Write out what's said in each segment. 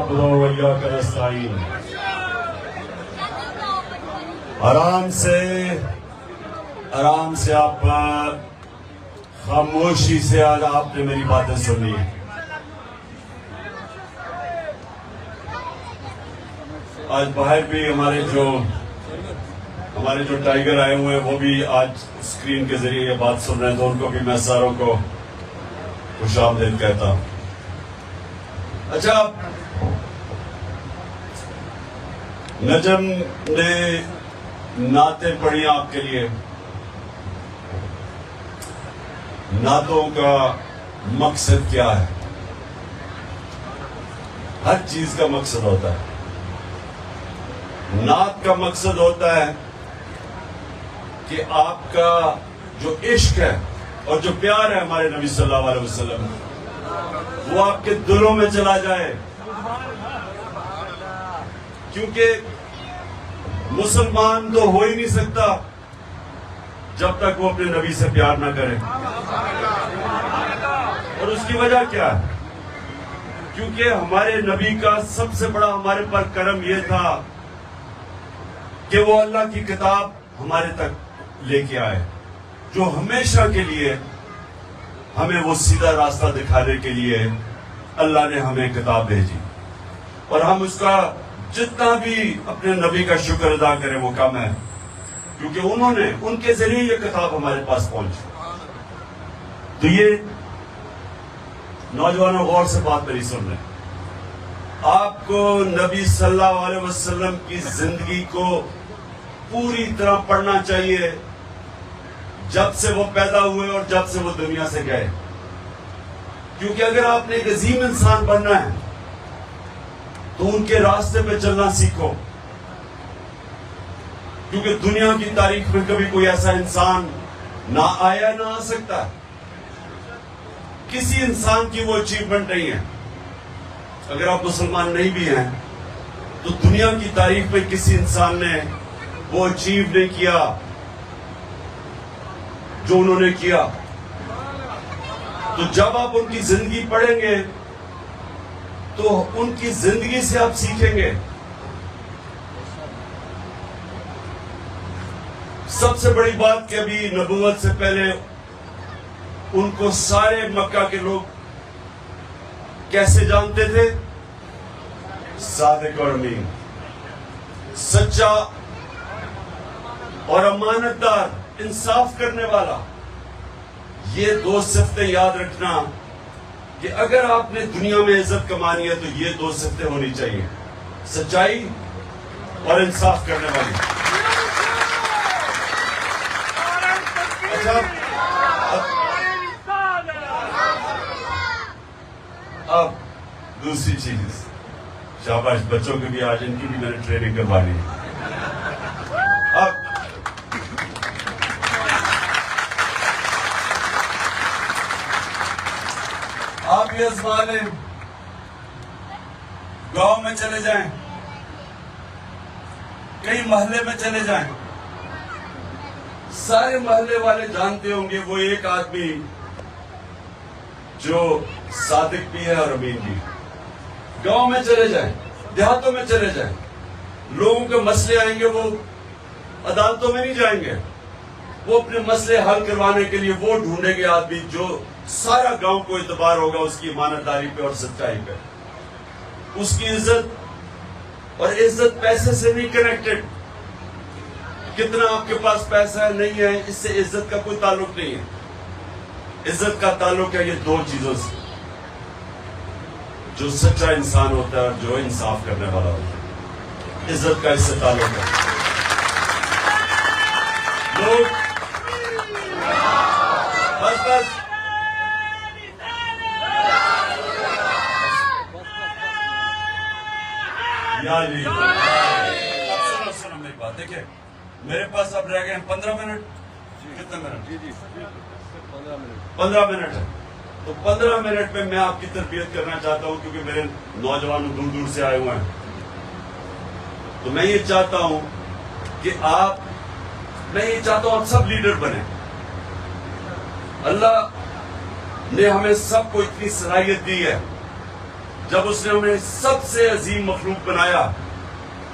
نعبد و ایاک نستعین. آرام سے آپ خاموشی سے آج آپ نے میری باتیں سنی. آج باہر بھی ہمارے جو ٹائیگر آئے ہوئے ہیں وہ بھی آج اسکرین کے ذریعے یہ بات سن رہے ہیں، تو ان کو بھی میں ساروں کو خوش آمدید کہتا ہوں. اچھا، نجم نے نعتیں پڑھی آپ کے لیے. نعتوں کا مقصد کیا ہے؟ ہر چیز کا مقصد ہوتا ہے. نعت کا مقصد ہوتا ہے کہ آپ کا جو عشق ہے اور جو پیار ہے ہمارے نبی صلی اللہ علیہ وسلم وہ آپ کے دلوں میں چلا جائے. کیونکہ مسلمان تو ہو ہی نہیں سکتا جب تک وہ اپنے نبی سے پیار نہ کرے. اور اس کی وجہ کیا ہے؟ کیونکہ ہمارے نبی کا سب سے بڑا ہمارے پر کرم یہ تھا کہ وہ اللہ کی کتاب ہمارے تک لے کے آئے، جو ہمیشہ کے لیے ہمیں وہ سیدھا راستہ دکھانے کے لیے اللہ نے ہمیں کتاب بھیجی. اور ہم اس کا جتنا بھی اپنے نبی کا شکر ادا کریں وہ کم ہے، کیونکہ ان کے ذریعے یہ کتاب ہمارے پاس پہنچی. تو یہ نوجوانوں غور سے بات میری سن لیں. آپ کو نبی صلی اللہ علیہ وسلم کی زندگی کو پوری طرح پڑھنا چاہیے، جب سے وہ پیدا ہوئے اور جب سے وہ دنیا سے گئے. کیونکہ اگر آپ نے ایک عظیم انسان بننا ہے تو ان کے راستے پہ چلنا سیکھو. کیونکہ دنیا کی تاریخ میں کبھی کوئی ایسا انسان نہ آیا نہ آ سکتا. کسی انسان کی وہ اچیومنٹ نہیں ہے. اگر آپ مسلمان نہیں بھی ہیں تو دنیا کی تاریخ میں کسی انسان نے وہ اچیو نہیں کیا جو انہوں نے کیا. تو جب آپ ان کی زندگی پڑھیں گے تو ان کی زندگی سے آپ سیکھیں گے. سب سے بڑی بات کہ ابھی نبوت سے پہلے ان کو سارے مکہ کے لوگ کیسے جانتے تھے؟ صادق اور امین، سچا اور امانت دار، انصاف کرنے والا. یہ دو صفتیں یاد رکھنا کہ اگر آپ نے دنیا میں عزت کمانی ہے تو یہ دو صفتیں ہونی چاہیے، سچائی اور انصاف کرنے والی. اچھا، اب دوسری چیز، شاباش بچوں کی بھی آج ان کی بھی میں نے ٹریننگ کروانی ہے. اب آپ یہ آزما لیں، گاؤں میں چلے جائیں، کئی محلے میں چلے جائیں، سارے محلے والے جانتے ہوں گے وہ ایک آدمی جو صادق بھی ہے اور امین بھی. گاؤں میں چلے جائیں، دیہاتوں میں چلے جائیں، لوگوں کے مسئلے آئیں گے، وہ عدالتوں میں نہیں جائیں گے، وہ اپنے مسئلے حل کروانے کے لیے وہ ڈھونڈیں گے آدمی جو سارا گاؤں کو اعتبار ہوگا اس کی ایمانت داری پہ اور سچائی پہ. اس کی عزت، اور عزت پیسے سے نہیں کنیکٹڈ. کتنا آپ کے پاس پیسہ ہے نہیں ہے اس سے عزت کا کوئی تعلق نہیں ہے. عزت کا تعلق ہے یہ دو چیزوں سے، جو سچا انسان ہوتا ہے اور جو انصاف کرنے والا ہوتا ہے. عزت کا اس سے تعلق ہے. لوگ بس یا جی، اب سنو میری بات. دیکھیں میرے پاس اب رہ گئے ہیں 15 منٹ. کتنے منٹ؟ 15 منٹ ہے. تو 15 منٹ میں میں آپ کی تربیت کرنا چاہتا ہوں، کیونکہ میرے نوجوان دور دور سے آئے ہوئے ہیں. تو میں یہ چاہتا ہوں کہ آپ سب لیڈر بنیں. اللہ نے ہمیں سب کو اتنی صلاحیت دی ہے جب اس نے ہمیں سب سے عظیم مخلوق بنایا،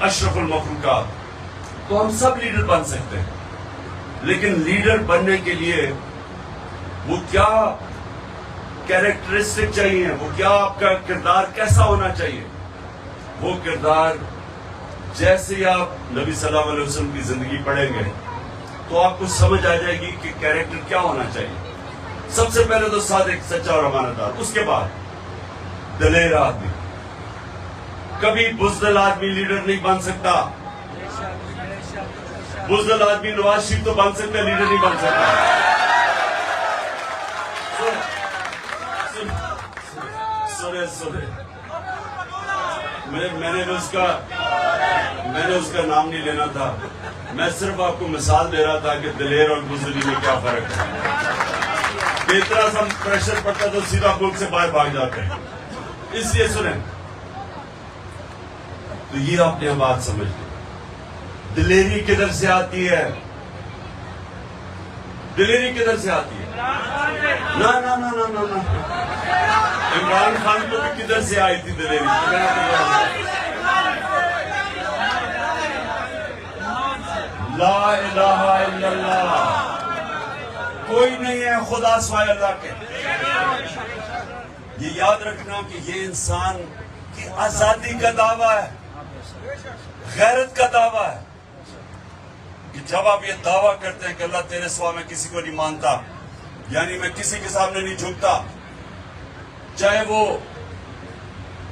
اشرف المخلوقات، تو ہم سب لیڈر بن سکتے ہیں، لیکن لیڈر بننے کے لیے وہ کیا کیریکٹرسٹک چاہیے، وہ کیا آپ کا کردار کیسا ہونا چاہیے؟ وہ کردار جیسے ہی آپ نبی صلی اللہ علیہ وسلم کی زندگی پڑھیں گے تو آپ کو سمجھ آ جائے گی کہ کیریکٹر کیا ہونا چاہیے۔ سب سے پہلے تو صادق، سچا اور امانتدار، اس کے بعد دلیر آدمی۔ کبھی بزدل آدمی لیڈر نہیں بن سکتا۔ بزدل آدمی نواز شریف تو بن سکتا ہے، لیڈر نہیں بن سکتا۔ سنے میں نے اس کا نام نہیں لینا تھا، میں صرف آپ کو مثال دے رہا تھا کہ دلیر اور بزدلی میں کیا فرق ہے۔ اتنا سا پریشر پڑتا تو سیدھا ملک سے باہر بھاگ جاتے ہیں۔ اس لیے سنیں تو یہ آپ نے بات سمجھ لی، دلیری کدھر سے آتی ہے؟ دلیری کدھر سے آتی ہے؟ نا نا نا نا نا نا، عمران خان کو بھی کدھر سے آئی تھی دلیری؟ لا الہ الا اللہ، کوئی نہیں ہے خدا سوائے اللہ کے۔ یہ یاد رکھنا کہ یہ انسان کی آزادی کا دعویٰ ہے، غیرت کا دعویٰ ہے، کہ جب آپ یہ دعویٰ کرتے ہیں کہ اللہ تیرے سوا میں کسی کو نہیں مانتا، یعنی میں کسی کے سامنے نہیں جھکتا، چاہے وہ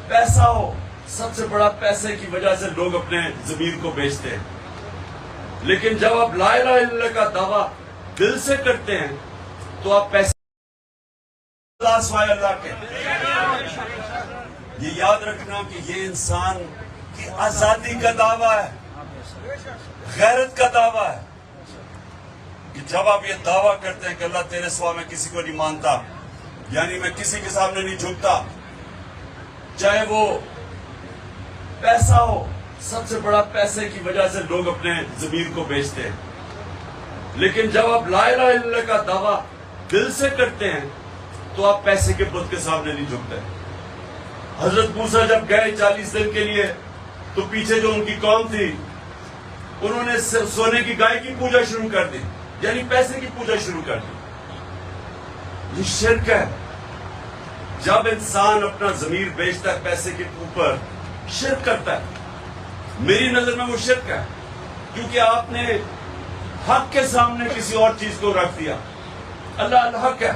پیسہ ہو۔ سب سے بڑا پیسے کی وجہ سے لوگ اپنے ضمیر کو بیچتے ہیں، لیکن جب آپ لا الہ الا اللہ کا دعویٰ دل سے کرتے ہیں تو آپ پیسے اللہ سوائے اللہ کے۔ یہ یاد رکھنا کہ یہ انسان کی آزادی کا دعویٰ ہے، غیرت کا دعویٰ ہے، کہ جب آپ یہ دعویٰ کرتے ہیں کہ اللہ تیرے سوا میں کسی کو نہیں مانتا، یعنی میں کسی کے سامنے نہیں جھکتا، چاہے وہ پیسہ ہو۔ سب سے بڑا پیسے کی وجہ سے لوگ اپنے ضمیر کو بیچتے ہیں، لیکن جب آپ لا الہ الا اللہ کا دعویٰ دل سے کرتے ہیں تو آپ پیسے کے بت کے سامنے نہیں جھکتے۔ حضرت موسیٰ جب گئے 40 دن کے لیے تو پیچھے جو ان کی قوم تھی انہوں نے سونے کی گائے کی پوجا شروع کر دی، یعنی پیسے کی پوجا شروع کر دی۔ یہ شرک ہے۔ جب انسان اپنا ضمیر بیچتا ہے پیسے کے اوپر، شرک کرتا ہے۔ میری نظر میں وہ شرک ہے، کیونکہ آپ نے حق کے سامنے کسی اور چیز کو رکھ دیا۔ اللہ الحق ہے۔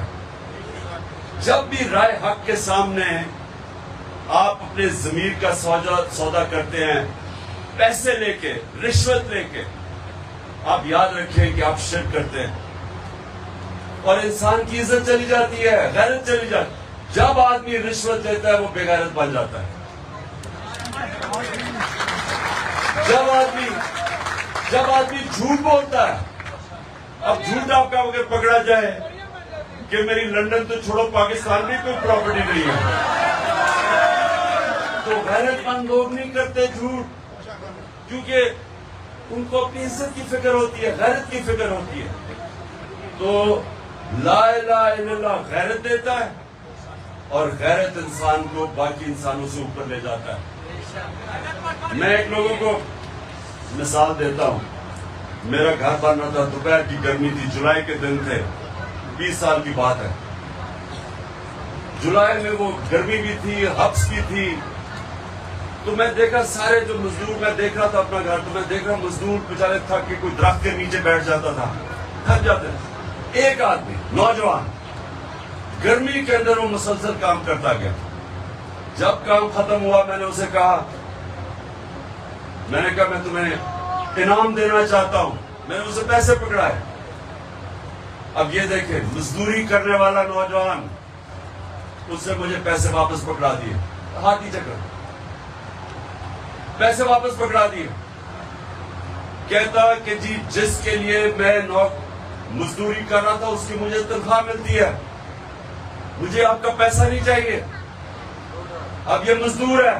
جب بھی رائے حق کے سامنے آپ اپنے ضمیر کا سودا کرتے ہیں پیسے لے کے، رشوت لے کے، آپ یاد رکھیں کہ آپ شرک کرتے ہیں، اور انسان کی عزت چلی جاتی ہے، غیرت چلی جاتی ہے۔ جب آدمی رشوت لیتا ہے وہ بے غیرت بن جاتا ہے۔ جب آدمی جھوٹ بولتا ہے، اب جھوٹ آپ کا اگر پکڑا جائے کہ میری لندن تو چھوڑو پاکستان میں کوئی پراپرٹی نہیں ہے، تو غیرت مند لوگ نہیں کرتے جھوٹ، کیونکہ ان کو اپنی عزت کی فکر ہوتی ہے، غیرت کی فکر ہوتی ہے۔ تو لا الہ الا اللہ غیرت دیتا ہے، اور غیرت انسان کو باقی انسانوں سے اوپر لے جاتا ہے۔ میں ایک لوگوں کو مثال دیتا ہوں۔ میرا گھر بن رہا تھا، دوپہر کی گرمی تھی، جولائی کے دن تھے، 20 سال کی بات ہے۔ جولائی میں وہ گرمی بھی تھی، حبس بھی تھی، تو میں دیکھا سارے جو مزدور، میں دیکھ رہا تھا اپنا گھر، تو میں دیکھ رہا مزدور بیچارے تھک کے کوئی درخت کے نیچے بیٹھ جاتا تھا، تھک جاتے تھے۔ ایک آدمی نوجوان گرمی کے اندر وہ مسلسل کام کرتا گیا۔ جب کام ختم ہوا میں نے اسے کہا، میں تمہیں انعام دینا چاہتا ہوں۔ میں نے اسے پیسے پکڑائے۔ اب یہ دیکھیں، مزدوری کرنے والا نوجوان، اس سے مجھے پیسے واپس پکڑا دیے، ہاتھی چکر، پیسے واپس پکڑا دیے۔ کہتا کہ جی جس کے لیے میں مزدوری کر رہا تھا اس کی مجھے تنخواہ ملتی ہے، مجھے آپ کا پیسہ نہیں چاہیے۔ اب یہ مزدور ہے،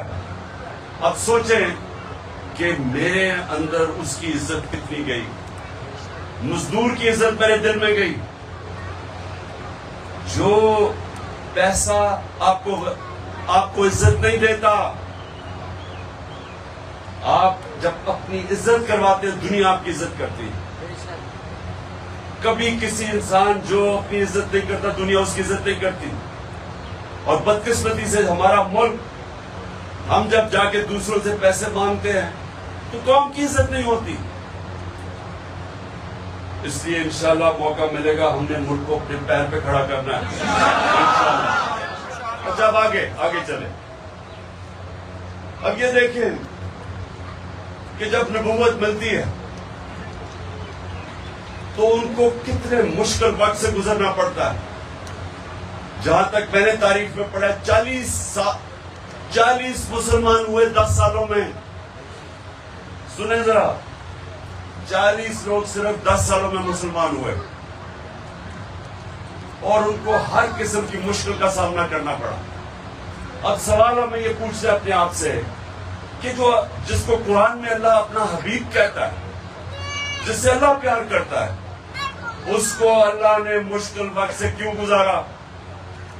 اب سوچیں کہ میرے اندر اس کی عزت کتنی گئی، مزدور کی عزت میرے دل میں گئی۔ جو پیسہ آپ کو آپ کو عزت نہیں دیتا. آپ جب اپنی عزت کرواتے ہیں دنیا آپ کی عزت کرتی ہے. کبھی کسی انسان جو اپنی عزت نہیں کرتا دنیا اس کی عزت نہیں کرتی. اور بدقسمتی سے ہمارا ملک، ہم جب جا کے دوسروں سے پیسے مانگتے ہیں تو قوم کی عزت نہیں ہوتی. اس لیے انشاءاللہ موقع ملے گا، ہم نے ملک کو اپنے پیر پہ کھڑا کرنا ہے انشاءاللہ. اور جب آگے چلیں. اب یہ دیکھیں کہ جب نبوت ملتی ہے تو ان کو کتنے مشکل وقت سے گزرنا پڑتا ہے. جہاں تک میں نے تاریخ میں پڑھا 40 مسلمان ہوئے 10 سالوں میں. سنیں ذرا، 40 لوگ صرف 10 سالوں میں مسلمان ہوئے اور ان کو ہر قسم کی مشکل کا سامنا کرنا پڑا. اب سوال ہمیں یہ پوچھتے اپنے آپ سے کہ جس کو قرآن میں اللہ اپنا حبیب کہتا ہے، جس سے اللہ پیار کرتا ہے، اس کو اللہ نے مشکل وقت سے کیوں گزارا؟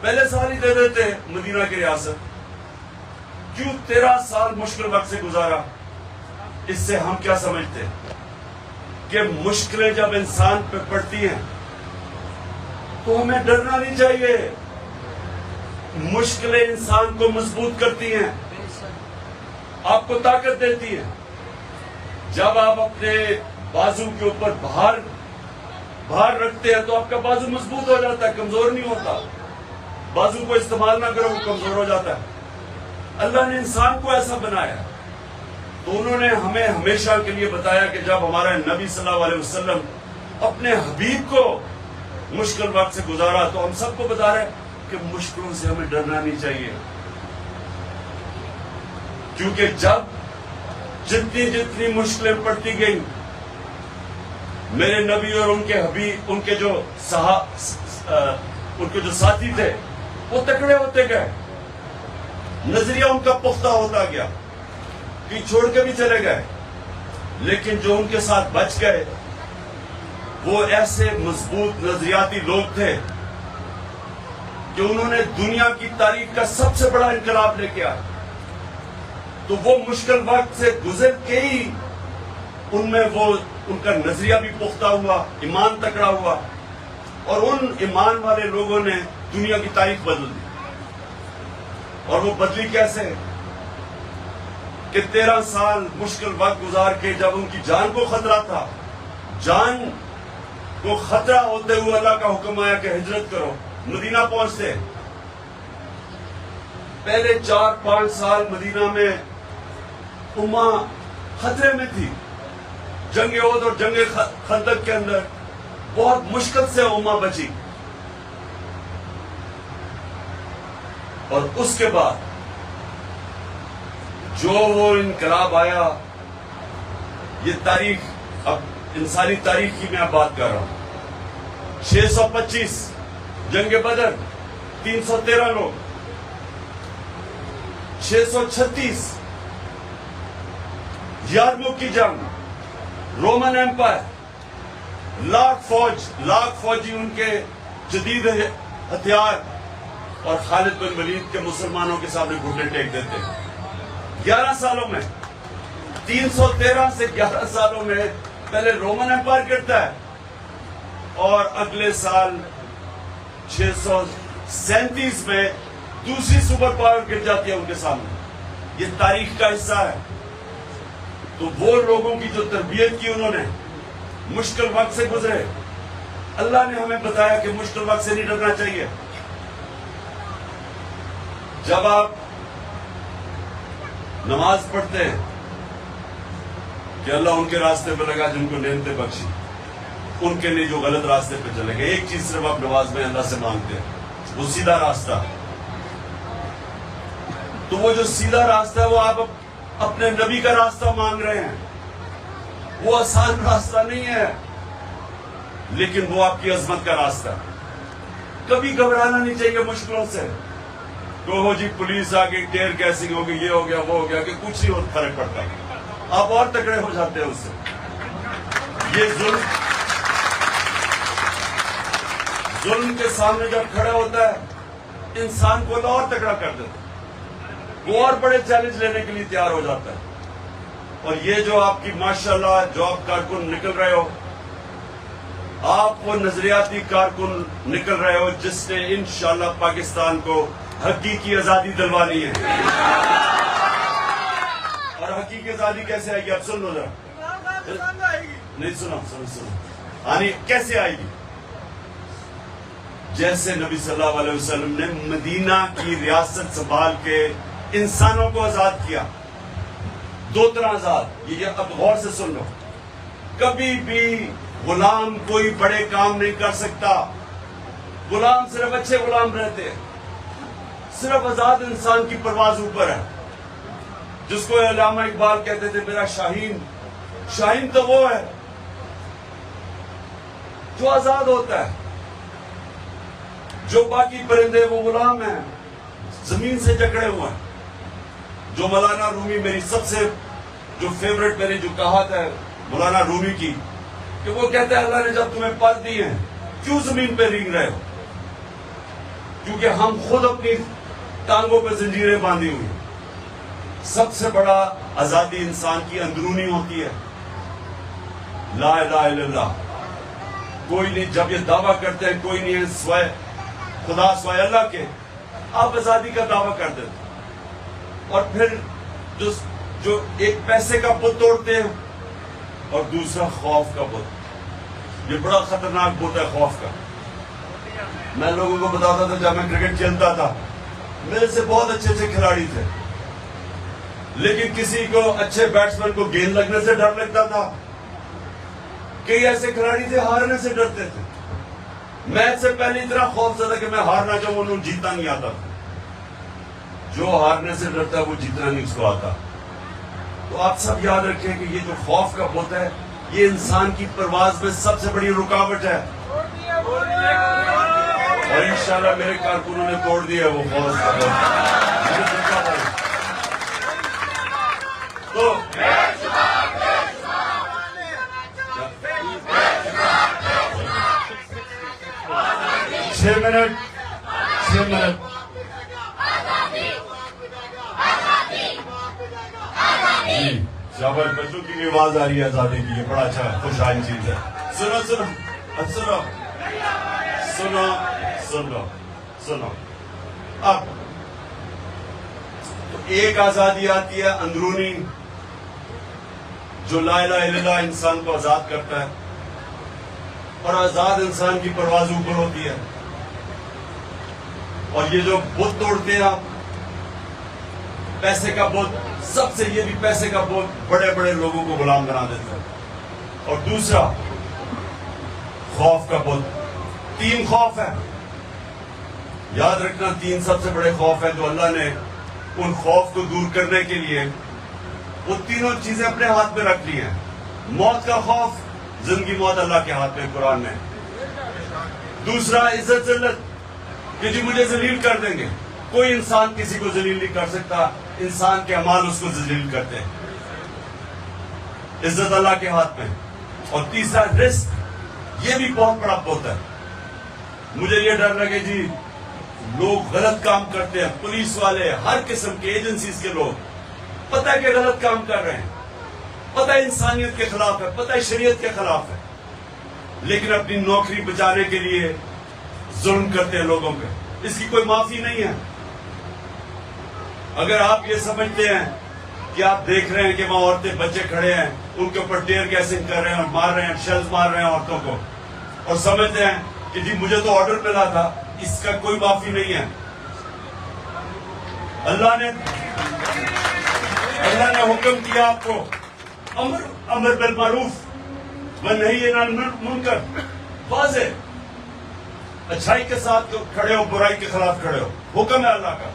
پہلے سال ہی دے دیتے مدینہ کی ریاست، کیوں 13 سال مشکل وقت سے گزارا؟ اس سے ہم کیا سمجھتے ہیں کہ مشکلیں جب انسان پہ پڑتی ہیں تو ہمیں ڈرنا نہیں چاہیے. مشکلیں انسان کو مضبوط کرتی ہیں، آپ کو طاقت دیتی ہیں. جب آپ اپنے بازو کے اوپر بھار رکھتے ہیں تو آپ کا بازو مضبوط ہو جاتا ہے، کمزور نہیں ہوتا. بازو کو استعمال نہ کرو وہ کمزور ہو جاتا ہے. اللہ نے انسان کو ایسا بنایا تو انہوں نے ہمیں ہمیشہ کے لیے بتایا کہ جب ہمارے نبی صلی اللہ علیہ وسلم اپنے حبیب کو مشکل وقت سے گزارا تو ہم سب کو بتا رہے ہیں کہ مشکلوں سے ہمیں ڈرنا نہیں چاہیے. کیونکہ جب جتنی مشکلیں پڑتی گئیں، میرے نبی اور ان کے حبیب، ان کے جو ساتھی تھے وہ تکڑے ہوتے گئے، نظریہ ان کا پختہ ہوتا گیا، کہ چھوڑ کے بھی چلے گئے. لیکن جو ان کے ساتھ بچ گئے وہ ایسے مضبوط نظریاتی لوگ تھے کہ انہوں نے دنیا کی تاریخ کا سب سے بڑا انقلاب لے کے آئے. تو وہ مشکل وقت سے گزر کے ہی ان میں ان کا نظریہ بھی پختہ ہوا، ایمان تکڑا ہوا، اور ان ایمان والے لوگوں نے دنیا کی تاریخ بدل دی. اور وہ بدلی کیسے؟ کہ 13 سال مشکل وقت گزار کے جب ان کی جان کو خطرہ تھا، جان کو خطرہ ہوتے ہوئے اللہ کا حکم آیا کہ ہجرت کرو. مدینہ پہنچتے پہلے 4-5 سال مدینہ میں امہ خطرے میں تھی. جنگ احد اور جنگ خندق کے اندر بہت مشکل سے امہ بچی. اور اس کے بعد جو وہ انقلاب آیا، یہ تاریخ اب انسانی تاریخ کی میں بات کر رہا ہوں. 625 جنگ بدر 313 لوگ، 636 یارموک کی جنگ، رومن ایمپائر، لاکھ فوجی ان کے جدید ہتھیار، اور خالد بن ولید کے مسلمانوں کے سامنے گھٹنے ٹیک دیتے. 11 سالوں میں 313 سے 11 سالوں میں پہلے رومن ایمپائر گرتا ہے اور اگلے سال 637 میں دوسری سپر پاور گر جاتی ہے ان کے سامنے. یہ تاریخ کا حصہ ہے. تو وہ لوگوں کی جو تربیت کی انہوں نے، مشکل وقت سے گزرے. اللہ نے ہمیں بتایا کہ مشکل وقت سے نہیں ڈرنا چاہیے. جب آپ نماز پڑھتے ہیں کہ اللہ ان کے راستے پہ لگا جن کو نعمتیں بخشی، ان کے لیے جو غلط راستے پہ چلے گئے. ایک چیز صرف آپ نماز میں اللہ سے مانگتے ہیں، وہ سیدھا راستہ. تو وہ جو سیدھا راستہ ہے وہ آپ اپنے نبی کا راستہ مانگ رہے ہیں. وہ آسان راستہ نہیں ہے، لیکن وہ آپ کی عظمت کا راستہ. کبھی گھبرانا نہیں چاہیے مشکلوں سے. تو جی پولیس آ گئی، ٹیئر گیسنگ ہو گئی، یہ ہو گیا وہ ہو گیا، کہ کچھ نہیں فرق پڑتا. آپ اور تکڑے ہو جاتے ہیں اس سے. یہ ظلم کے سامنے جب کھڑا ہوتا ہے انسان کو اور تکڑا کر دیتا ہے. وہ اور بڑے چیلنج لینے کے لیے تیار ہو جاتا ہے. اور یہ جو آپ کی ماشاءاللہ جو آپ کارکن نکل رہے ہو، آپ وہ نظریاتی کارکن نکل رہے ہو جس نے انشاءاللہ پاکستان کو حقیقی آزادی دلوانی ہے. اور حقیقی آزادی کیسے آئے گی؟ اب سن لو ذرا. نہیں سنو یعنی کیسے آئے گی؟ جیسے نبی صلی اللہ علیہ وسلم نے مدینہ کی ریاست سنبھال کے انسانوں کو آزاد کیا. 2 طرح آزاد. یہ اب غور سے سن لو. کبھی بھی غلام کوئی بڑے کام نہیں کر سکتا. غلام صرف اچھے غلام رہتے ہیں. صرف آزاد انسان کی پرواز اوپر ہے. جس کو علامہ اقبال کہتے تھے میرا شاہین. شاہین تو وہ ہے جو آزاد ہوتا ہے. جو باقی پرندے وہ غلام ہیں، زمین سے جکڑے ہوئے ہیں. جو مولانا رومی میری سب سے جو فیوریٹ میری جو کہات ہے مولانا رومی کی کہ وہ کہتے ہیں اللہ نے جب تمہیں پر دی ہیں کیوں زمین پہ رینگ رہے ہو؟ کیونکہ ہم خود اپنی ٹانگوں پہ زنجیریں باندھی ہوئی. سب سے بڑا آزادی انسان کی اندرونی ہوتی ہے. لا الہ الا اللہ. کوئی نہیں. جب یہ دعویٰ کرتے ہیں کوئی نہیں ہے سوائے خدا سوائے اللہ کے، آپ آزادی کا دعویٰ کر دیتے. اور پھر جو ایک پیسے کا بت توڑتے ہیں اور دوسرا خوف کا بت. یہ بڑا خطرناک بت ہے خوف کا. میں لوگوں کو بتاتا تھا جب میں کرکٹ کھیلتا تھا میرے سے بہت اچھے اچھے کھلاڑی تھے، لیکن کسی کو اچھے بیٹسمین کو گیند لگنے سے ڈر لگتا تھا. کئی ایسے کھلاڑی تھے ہارنے سے ڈرتے تھے. میچ سے پہلے اتنا خوف زدہ کہ میں ہارنا چاہوں انہوں جیتنا نہیں آتا. جو ہارنے سے ڈرتا ہے وہ جیتنا نہیں اس کو آتا. تو آپ سب یاد رکھیں کہ یہ جو خوف کا بت ہے یہ انسان کی پرواز میں سب سے بڑی رکاوٹ ہے. اور انشاءاللہ میرے کارکنوں نے توڑ دیا ہے وہ خوف کا بت. تو 6 منٹ جی شاباش. بچوں کی بھی آواز آ رہی ہے آزادی کی. یہ بڑا اچھا خوشحال چیز ہے. سنو سنو سنو سنو سنو سنو. اب تو ایک آزادی آتی ہے اندرونی جو لا الہ الا اللہ انسان کو آزاد کرتا ہے. اور آزاد انسان کی پرواز اوپر ہوتی ہے. اور یہ جو بت توڑتے ہیں آپ پیسے کا بت، سب سے یہ بھی پیسے کا بت بڑے بڑے لوگوں کو غلام بنا دیتا ہے. اور دوسرا خوف کا بت. 3 خوف ہے. یاد رکھنا 3 سب سے بڑے خوف ہیں جو اللہ نے ان خوف کو دور کرنے کے لیے وہ تینوں چیزیں اپنے ہاتھ میں رکھ لی ہیں. موت کا خوف، زندگی موت اللہ کے ہاتھ میں قرآن میں. دوسرا عزت ذلت کہ جی مجھے ذلیل کر دیں گے. کوئی انسان کسی کو ذلیل نہیں کر سکتا. انسان کے اعمال اس کو ذلیل کرتے ہیں. عزت اللہ کے ہاتھ میں. اور تیسرا رزق. یہ بھی بہت بڑا بت ہے. مجھے یہ ڈر لگے جی لوگ غلط کام کرتے ہیں، پولیس والے ہر قسم کے ایجنسیز کے لوگ پتہ ہے کہ غلط کام کر رہے ہیں، پتہ ہے انسانیت کے خلاف ہے، پتہ ہے شریعت کے خلاف ہے، لیکن اپنی نوکری بچانے کے لیے ظلم کرتے ہیں لوگوں پہ. اس کی کوئی معافی نہیں ہے. اگر آپ یہ سمجھتے ہیں کہ آپ دیکھ رہے ہیں کہ وہاں عورتیں بچے کھڑے ہیں ان کے اوپر ٹیئر گیسنگ کر رہے ہیں اور مار رہے ہیں، شیلز مار رہے ہیں عورتوں کو، اور سمجھتے ہیں کہ جی مجھے تو آرڈر ملا تھا، اس کا کوئی معافی نہیں ہے. اللہ نے حکم کیا آپ کو امر بالمعروف ونہی عن المنکر. واضح اچھائی کے ساتھ کھڑے ہو، برائی کے خلاف کھڑے ہو، حکم ہے اللہ کا.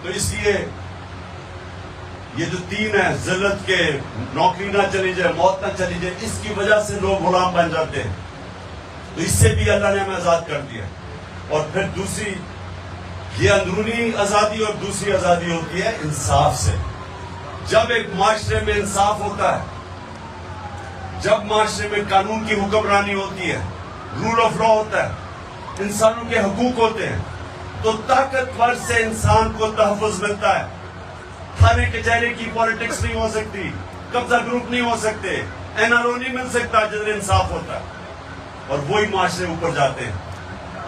تو اس لیے یہ جو 3 ہیں، ذلت کے، نوکری نہ چلی جائے، موت نہ چلی جائے، اس کی وجہ سے لوگ غلام بن جاتے ہیں. تو اس سے بھی اللہ نے ہمیں آزاد کر دیا. اور پھر دوسری یہ اندرونی آزادی، اور دوسری آزادی ہوتی ہے انصاف سے. جب ایک معاشرے میں انصاف ہوتا ہے، جب معاشرے میں قانون کی حکمرانی ہوتی ہے، رول آف لا ہوتا ہے، انسانوں کے حقوق ہوتے ہیں، تو طاقتور سے انسان کو تحفظ ملتا ہے. تھانے کچہری کی پالیٹکس نہیں ہو سکتی, قبضہ گروپ نہیں ہو سکتے, NRO نہیں مل سکتا جدھر انصاف ہوتا ہے, اور وہی معاشرے اوپر جاتے ہیں.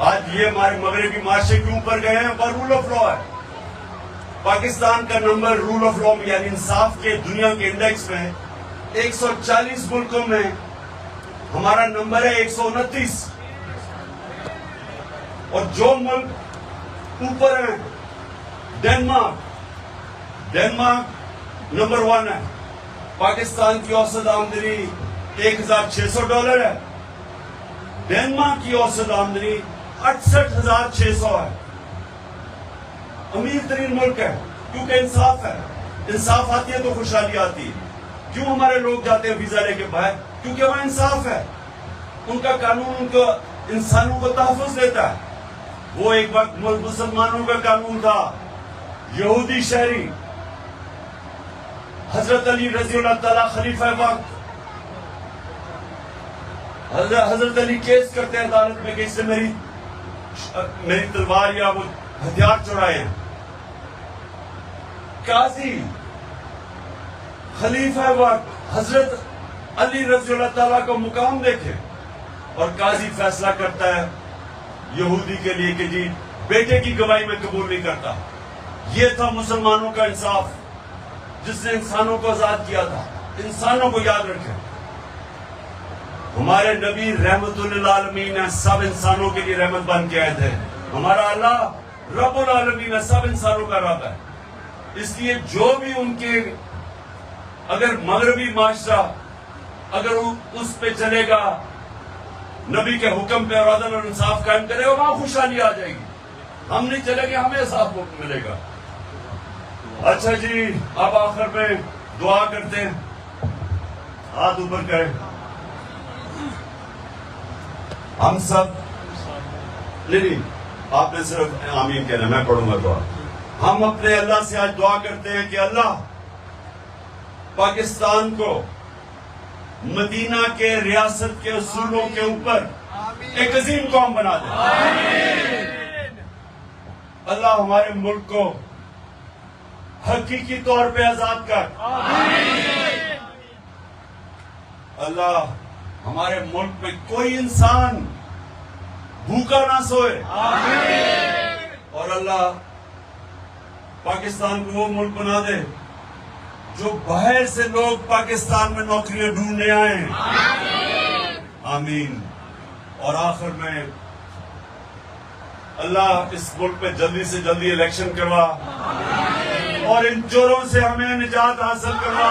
آج یہ ہمارے مغربی معاشرے کیوں اوپر گئے ہیں؟ پر رول آف لا ہے. پاکستان کا نمبر رول آف لا یعنی انصاف کے دنیا کے انڈیکس میں 140 ملکوں میں ہمارا نمبر ہے 129. اور جو ملک اوپر ہیں, ڈینمارک نمبر 1 ہے. پاکستان کی اوسط آمدنی $1,600 ہے. ڈینمارک کی اوسط آمدنی 68,600 ہے. امیر ترین ملک ہے کیونکہ انصاف ہے. انصاف آتی ہے تو خوشحالی آتی ہے. کیوں ہمارے لوگ جاتے ہیں ویزا لے کے باہر؟ کیونکہ وہاں انصاف ہے. ان کا قانون ان کو انسانوں کو تحفظ دیتا ہے. وہ ایک وقت مسلمانوں کا قانون تھا. یہودی شہری حضرت علی رضی اللہ تعالیٰ خلیفہ وقت, حضرت علی کیس کرتے ہیں عدالت میں کہ اس سے میری تلوار یا وہ ہتھیار چرائے ہیں. قاضی خلیفہ وقت حضرت علی رضی اللہ تعالیٰ کو مقام دیکھے, اور قاضی فیصلہ کرتا ہے یہودی کے لیے کہ جی بیٹے کی گواہی میں قبول نہیں کرتا. یہ تھا مسلمانوں کا انصاف جس نے انسانوں کو آزاد کیا تھا. انسانوں کو یاد رکھیں, ہمارے نبی رحمت للعالمین ہے, سب انسانوں کے لیے رحمت بن کے آئے تھے. ہمارا اللہ رب العالمین ہے, سب انسانوں کا رب ہے. اس لیے جو بھی ان کے اگر مغربی معاشرہ اگر اس پہ چلے گا, نبی کے حکم پہ اور عدل اور انصاف قائم کرے گا, وہاں خوشحالی آ جائے گی. ہم نہیں چلے گے, ہمیں صاف حکم ملے گا. اچھا جی, اب آخر میں دعا کرتے ہیں. ہاتھ اوپر کریں. ہم سب نہیں, آپ نے صرف آمین کہنا, میں پڑھوں گا دعا. ہم اپنے اللہ سے آج دعا کرتے ہیں کہ اللہ پاکستان کو مدینہ کے ریاست کے اصولوں کے اوپر ایک عظیم قوم بنا دے. اللہ ہمارے ملک کو حقیقی طور پہ آزاد کر. اللہ ہمارے ملک میں کوئی انسان بھوکا نہ سوئے. اور اللہ پاکستان کو وہ ملک بنا دے جو باہر سے لوگ پاکستان میں نوکریاں ڈھونڈنے آئیں. آمین. اور آخر میں اللہ اس ملک پہ جلدی سے جلدی الیکشن کروا, اور ان چوروں سے ہمیں نجات حاصل کروا.